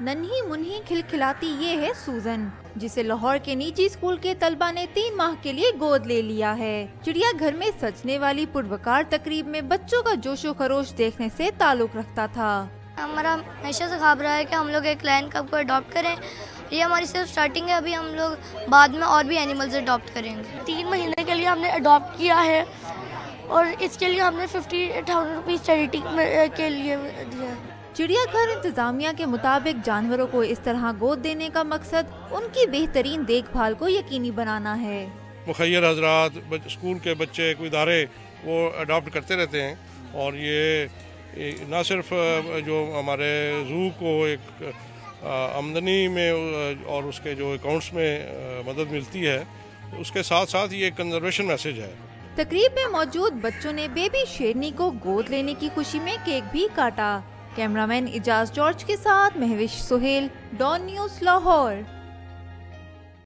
नन्ही मुन्ही खिलखिलाती ये है सूजन, जिसे लाहौर के निजी स्कूल के तलबा ने 3 माह के लिए गोद ले लिया है। चिड़ियाघर में सजने वाली पुरवकार तकरीब में बच्चों का जोशो खरोश देखने से ताल्लुक रखता था। हमारा हमेशा से ख्वाब रहा है कि हम लोग एक लायन कब को अडॉप्ट करें। ये हमारी सिर्फ स्टार्टिंग है, अभी हम लोग बाद में और भी एनिमल्स अडॉप्ट करेंगे। 3 महीने के लिए हमने अडॉप्ट किया है और इसके लिए हमने 50,000 रुपीज़ चैरिटी के लिए दिया। चिड़ियाघर इंतजामिया के मुताबिक जानवरों को इस तरह गोद देने का मकसद उनकी बेहतरीन देखभाल को यकीनी बनाना है। मुखय्यर हजरात, स्कूल के बच्चे, कोई इदारे वो अडॉप्ट करते रहते हैं और ये ना सिर्फ जो हमारे ज़ू को एक आमदनी में और उसके जो अकाउंट्स में मदद मिलती है, उसके साथ साथ ये कंजर्वेशन मैसेज है। तकरीब में मौजूद बच्चों ने बेबी शेरनी को गोद लेने की खुशी में केक भी काटा। कैमरामैन इजाज जॉर्ज के साथ महविश सुहेल, डॉन न्यूज़ लाहौर।